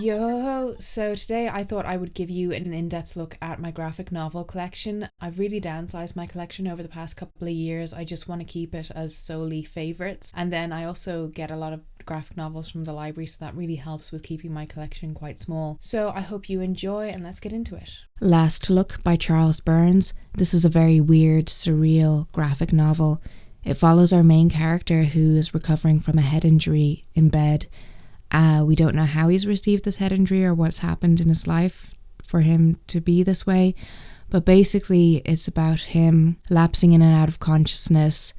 Yo, so today I thought I would give you an in-depth look at my graphic novel collection. I've really downsized my collection over the past couple of years. I just want to keep it as solely favourites. And then I also get a lot of graphic novels from the library, so that really helps with keeping my collection quite small. So I hope you enjoy, and let's get into it. Last Look by Charles Burns. This is a very weird, surreal graphic novel. It follows our main character who is recovering from a head injury in bed. We don't know how he's received this head injury or what's happened in his life for him to be this way, but basically it's about him lapsing in and out of consciousness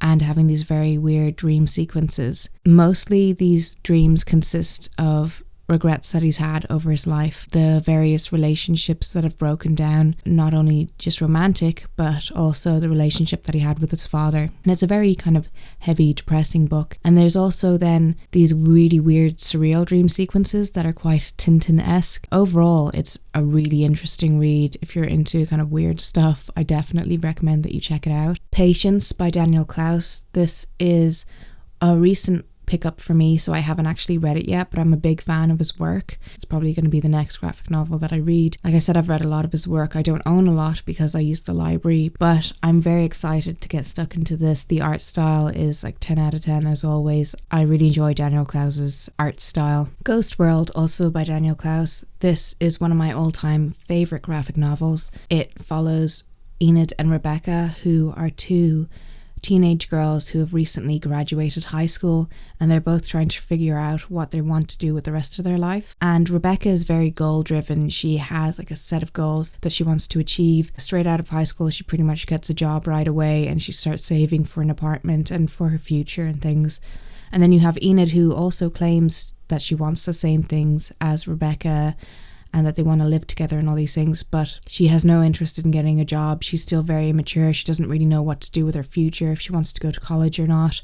and having these very weird dream sequences. Mostly these dreams consist of regrets that he's had over his life, the various relationships that have broken down, not only just romantic, but also the relationship that he had with his father. And it's a very kind of heavy, depressing book. And there's also then these really weird, surreal dream sequences that are quite Tintin-esque. Overall, it's a really interesting read. If you're into kind of weird stuff, I definitely recommend that you check it out. Patience by Daniel Klaus. This is a recent pickup for me, so I haven't actually read it yet, but I'm a big fan of his work. It's probably going to be the next graphic novel that I read. Like I said, I've read a lot of his work. I don't own a lot because I use the library, but I'm very excited to get stuck into this. The art style is like 10 out of 10 as always. I really enjoy Daniel Klaus's art style. Ghost World, also by Daniel Klaus. This is one of my all-time favourite graphic novels. It follows Enid and Rebecca, who are two teenage girls who have recently graduated high school, and they're both trying to figure out what they want to do with the rest of their life. And Rebecca is very goal driven. She has like a set of goals that she wants to achieve. Straight out of high school, she pretty much gets a job right away and she starts saving for an apartment and for her future and things. And then you have Enid, who also claims that she wants the same things as Rebecca and that they want to live together and all these things, but she has no interest in getting a job. She's still very immature. She doesn't really know what to do with her future, if she wants to go to college or not.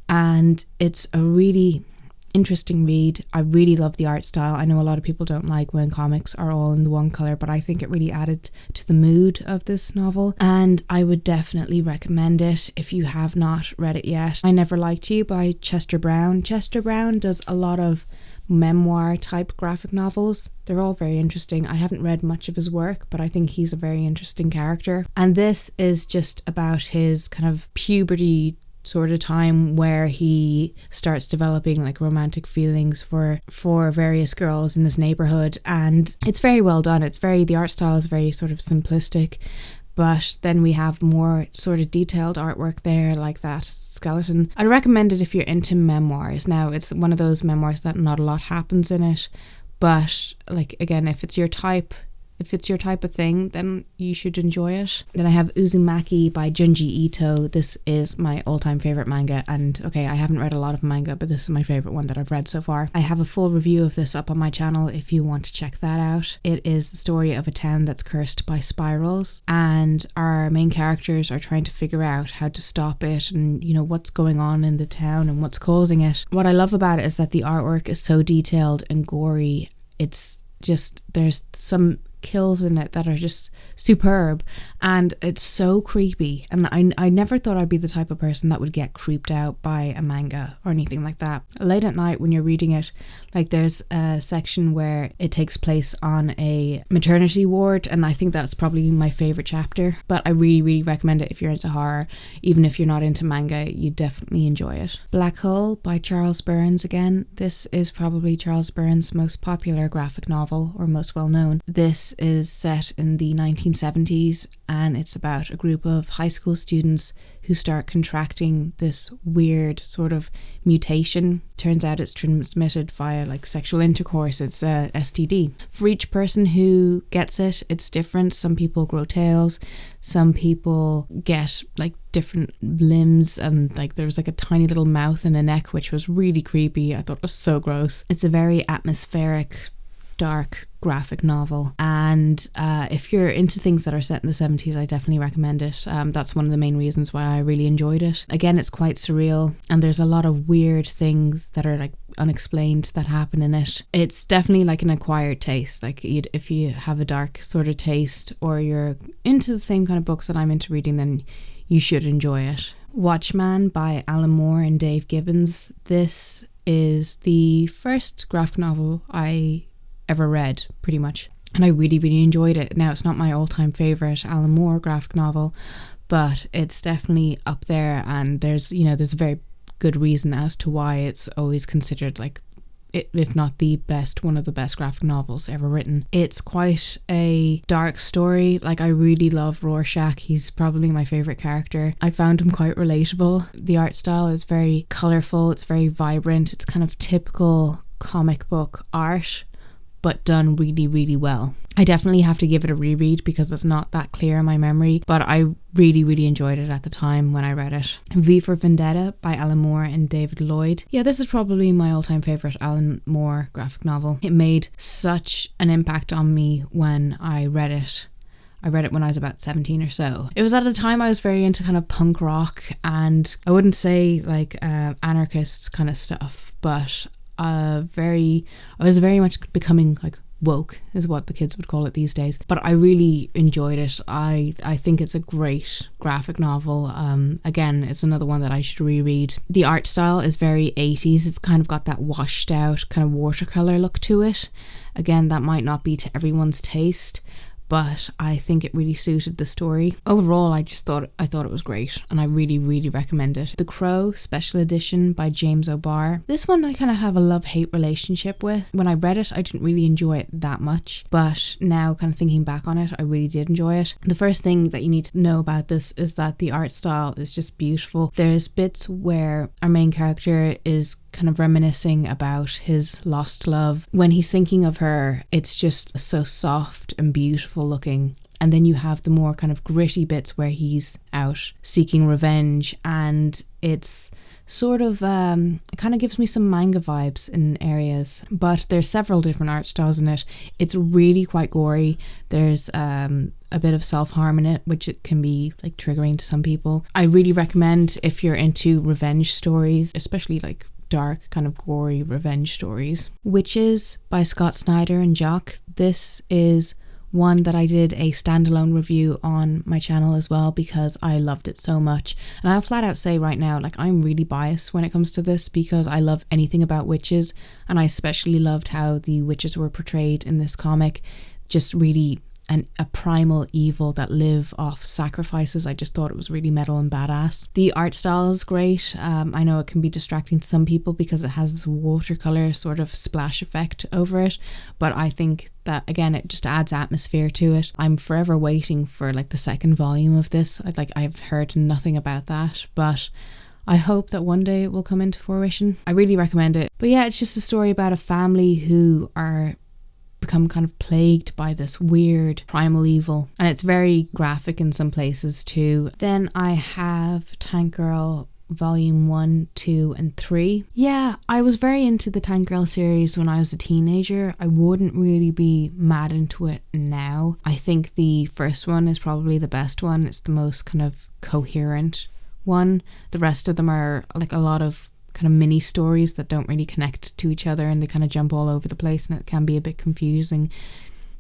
And it's a really interesting read. I really love the art style. I know a lot of people don't like when comics are all in the one colour, but I think it really added to the mood of this novel, and I would definitely recommend it if you have not read it yet. I Never Liked You by Chester Brown. Chester Brown does a lot of memoir type graphic novels. They're all very interesting. I haven't read much of his work, but I think he's a very interesting character. And this is just about his kind of puberty sort of time where he starts developing like romantic feelings for various girls in his neighborhood, and it's very well done. The art style is very sort of simplistic, but then we have more sort of detailed artwork there, like that skeleton. I'd recommend it if you're into memoirs. Now, it's one of those memoirs that not a lot happens in it, but like again, if it's your type of thing, then you should enjoy it. Then I have Uzumaki by Junji Ito. This is my all-time favourite manga, and okay, I haven't read a lot of manga, but this is my favourite one that I've read so far. I have a full review of this up on my channel if you want to check that out. It is the story of a town that's cursed by spirals, and our main characters are trying to figure out how to stop it and, you know, what's going on in the town and what's causing it. What I love about it is that the artwork is so detailed and gory. It's just, there's some kills in it that are just superb, and it's so creepy, and I never thought I'd be the type of person that would get creeped out by a manga or anything like that. Late at night when you're reading it, like there's a section where it takes place on a maternity ward, and I think that's probably my favourite chapter, but I really, really recommend it if you're into horror. Even if you're not into manga, you definitely enjoy it. Black Hole by Charles Burns again. This is probably Charles Burns' most popular graphic novel, or most well known. This is set in the 1970s, and it's about a group of high school students who start contracting this weird sort of mutation. Turns out it's transmitted via like sexual intercourse. It's a STD. For each person who gets it, it's different. Some people grow tails, some people get like different limbs, and like there was like a tiny little mouth and a neck, which was really creepy. I thought it was so gross. It's a very atmospheric, dark graphic novel, and if you're into things that are set in the 70s, I definitely recommend it. That's one of the main reasons why I really enjoyed it. Again, it's quite surreal, and there's a lot of weird things that are like unexplained that happen in it. It's definitely like an acquired taste. Like if you have a dark sort of taste, or you're into the same kind of books that I'm into reading, then you should enjoy it. Watchman by Alan Moore and Dave Gibbons. This is the first graphic novel I ever read, pretty much. And I really, really enjoyed it. Now, it's not my all-time favourite Alan Moore graphic novel, but it's definitely up there, and there's a very good reason as to why it's always considered like, if not the best, one of the best graphic novels ever written. It's quite a dark story. Like, I really love Rorschach. He's probably my favourite character. I found him quite relatable. The art style is very colourful, it's very vibrant, it's kind of typical comic book art, but done really, really well. I definitely have to give it a reread because it's not that clear in my memory, but I really, really enjoyed it at the time when I read it. V for Vendetta by Alan Moore and David Lloyd. Yeah, this is probably my all-time favourite Alan Moore graphic novel. It made such an impact on me when I read it. I read it when I was about 17 or so. It was at a time I was very into kind of punk rock, and I wouldn't say like anarchist kind of stuff, but I was very much becoming like woke, is what the kids would call it these days. But I really enjoyed it. I think it's a great graphic novel. Again, it's another one that I should reread. The art style is very 80s. It's kind of got that washed out kind of watercolor look to it. Again, that might not be to everyone's taste, but I think it really suited the story. Overall, I thought it was great, and I really, really recommend it. The Crow Special Edition by James O'Barr. This one I kind of have a love-hate relationship with. When I read it, I didn't really enjoy it that much, but now kind of thinking back on it, I really did enjoy it. The first thing that you need to know about this is that the art style is just beautiful. There's bits where our main character is kind of reminiscing about his lost love. When he's thinking of her, it's just so soft and beautiful looking. And then you have the more kind of gritty bits where he's out seeking revenge, and it's sort of it kind of gives me some manga vibes in areas. But there's several different art styles in it. It's really quite gory. There's a bit of self-harm in it, which it can be like triggering to some people. I really recommend, if you're into revenge stories, especially like dark kind of gory revenge stories. Witches by Scott Snyder and Jock. This is one that I did a standalone review on my channel as well because I loved it so much. And I'll flat out say right now, like, I'm really biased when it comes to this because I love anything about witches, and I especially loved how the witches were portrayed in this comic. Just really a primal evil that live off sacrifices. I just thought it was really metal and badass. The art style is great. I know it can be distracting to some people because it has this watercolor sort of splash effect over it, but I think that, again, it just adds atmosphere to it. I'm forever waiting for like the second volume of this. I've heard nothing about that, but I hope that one day it will come into fruition. I really recommend it. But yeah, it's just a story about a family who are become kind of plagued by this weird primal evil, and it's very graphic in some places too. Then I have Tank Girl volume 1, 2 and 3. Yeah, I was very into the Tank Girl series when I was a teenager. I wouldn't really be mad into it now. I think the first one is probably the best one. It's the most kind of coherent one. The rest of them are like a lot of kind of mini stories that don't really connect to each other, and they kind of jump all over the place, and it can be a bit confusing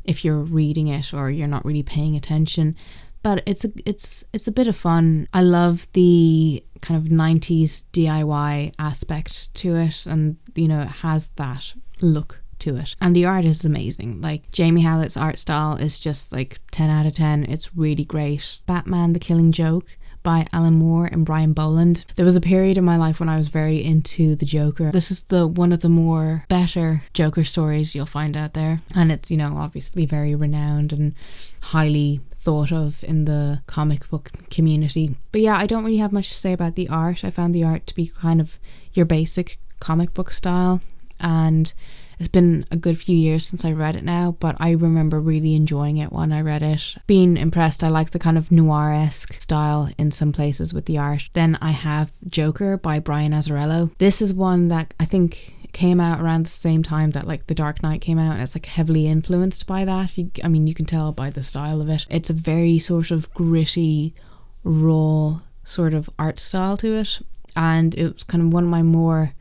if you're reading it or you're not really paying attention. But it's a bit of fun. I love the kind of 90s DIY aspect to it, and it has that look to it, and the art is amazing. Like, Jamie Howlett's art style is just like 10 out of 10. It's really great. Batman the Killing Joke by Alan Moore and Brian Boland. There was a period in my life when I was very into the Joker. This is one of the more better Joker stories you'll find out there, and it's obviously very renowned and highly thought of in the comic book community. But yeah, I don't really have much to say about the art. I found the art to be kind of your basic comic book style, and it's been a good few years since I read it now, but I remember really enjoying it when I read it. Being impressed. I like the kind of noir-esque style in some places with the art. Then I have Joker by Brian Azzarello. This is one that I think came out around the same time that like The Dark Knight came out, and it's like heavily influenced by that. You can tell by the style of it. It's a very sort of gritty, raw sort of art style to it, and it was kind of one of my more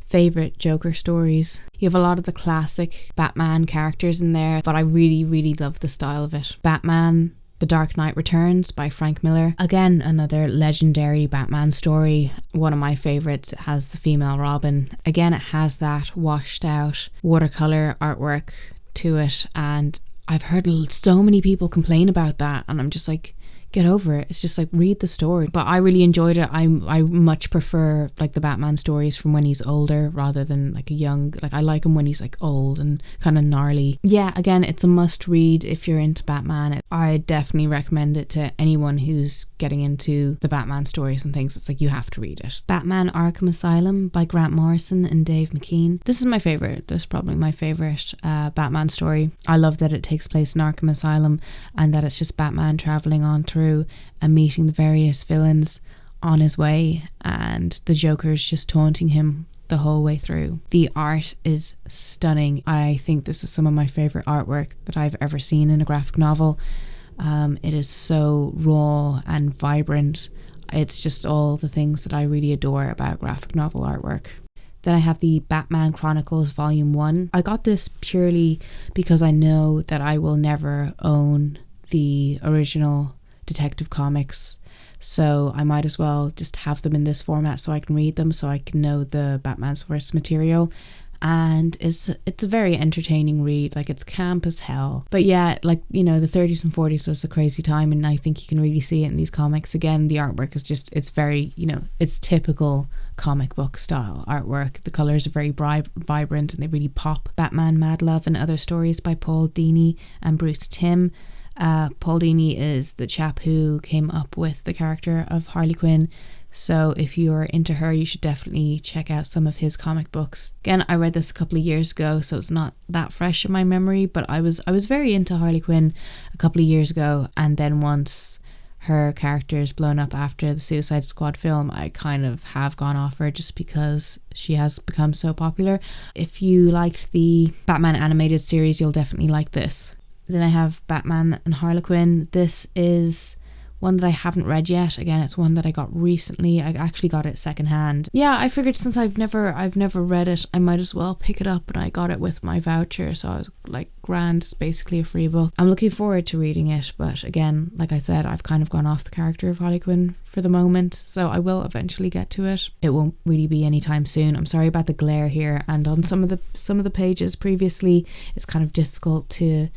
favorite Joker stories. You have a lot of the classic Batman characters in there, but I really, really love the style of it. Batman The Dark Knight Returns by Frank Miller. Again, another legendary Batman story. One of my favorites. It has the female Robin. Again, it has that washed out watercolor artwork to it, and I've heard so many people complain about that, and I'm just like, get over it. It's just like, read the story. But I really enjoyed it. I much prefer like the Batman stories from when he's older rather than like a young, like I like him when he's like old and kind of gnarly. Yeah, again, it's a must read if you're into Batman. I definitely recommend it to anyone who's getting into the Batman stories and things. It's like, you have to read it. Batman Arkham Asylum by Grant Morrison and Dave McKean. This is my favorite. This is probably my favorite Batman story. I love that it takes place in Arkham Asylum and that it's just Batman traveling on through and meeting the various villains on his way, and the Joker's just taunting him the whole way through. The art is stunning. I think this is some of my favorite artwork that I've ever seen in a graphic novel. It is so raw and vibrant. It's just all the things that I really adore about graphic novel artwork. Then I have the Batman Chronicles Volume 1. I got this purely because I know that I will never own the original Detective Comics, so I might as well just have them in this format so I can read them, so I can know the Batman source material. And it's a very entertaining read. Like, it's camp as hell, but yeah, like, you know, the 30s and 40s was a crazy time, and I think you can really see it in these comics. Again, the artwork is just, it's very, you know, it's typical comic book style artwork. The colors are very vibrant and they really pop. Batman Mad Love and Other Stories by Paul Dini and Bruce Timm. Paul Dini is the chap who came up with the character of Harley Quinn, so if you're into her, you should definitely check out some of his comic books. Again, I read this a couple of years ago, so it's not that fresh in my memory, but I was very into Harley Quinn a couple of years ago, and then once her character's blown up after the Suicide Squad film, I kind of have gone off her just because she has become so popular. If you liked the Batman animated series, you'll definitely like this. Then I have Batman and Harlequin. This is one that I haven't read yet. Again, it's one that I got recently. I actually got it secondhand. Yeah, I figured since I've never read it, I might as well pick it up, and I got it with my voucher, so I was like, grand, it's basically a free book. I'm looking forward to reading it, but again, like I said, I've kind of gone off the character of Harley Quinn for the moment, so I will eventually get to it. It won't really be anytime soon. I'm sorry about the glare here, and on some of the pages previously, it's kind of difficult to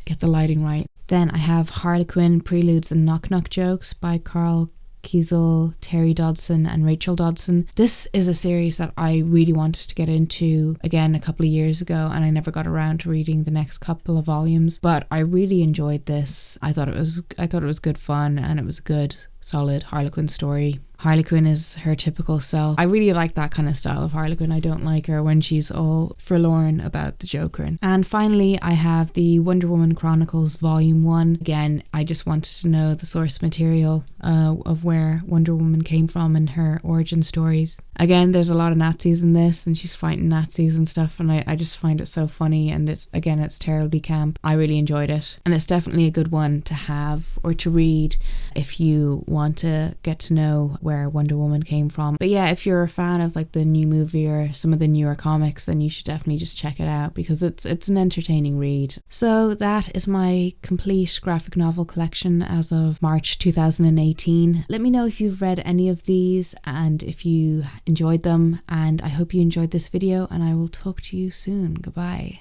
get the lighting right. Then I have Harlequin Preludes and Knock Knock Jokes by Carl Kiesel, Terry Dodson and Rachel Dodson. This is a series that I really wanted to get into again a couple of years ago, and I never got around to reading the next couple of volumes, but I really enjoyed this. I thought it was good fun, and it was a good solid Harlequin story. Harley Quinn is her typical self. I really like that kind of style of Harley Quinn. I don't like her when she's all forlorn about the Joker. And finally, I have the Wonder Woman Chronicles Volume 1. Again, I just wanted to know the source material of where Wonder Woman came from and her origin stories. Again, there's a lot of Nazis in this, and she's fighting Nazis and stuff, and I just find it so funny, and it's terribly camp. I really enjoyed it, and it's definitely a good one to have or to read if you want to get to know where Wonder Woman came from. But yeah, if you're a fan of like the new movie or some of the newer comics, then you should definitely just check it out, because it's an entertaining read. So that is my complete graphic novel collection as of March 2018. Let me know if you've read any of these and if you enjoyed them, and I hope you enjoyed this video, and I will talk to you soon. Goodbye.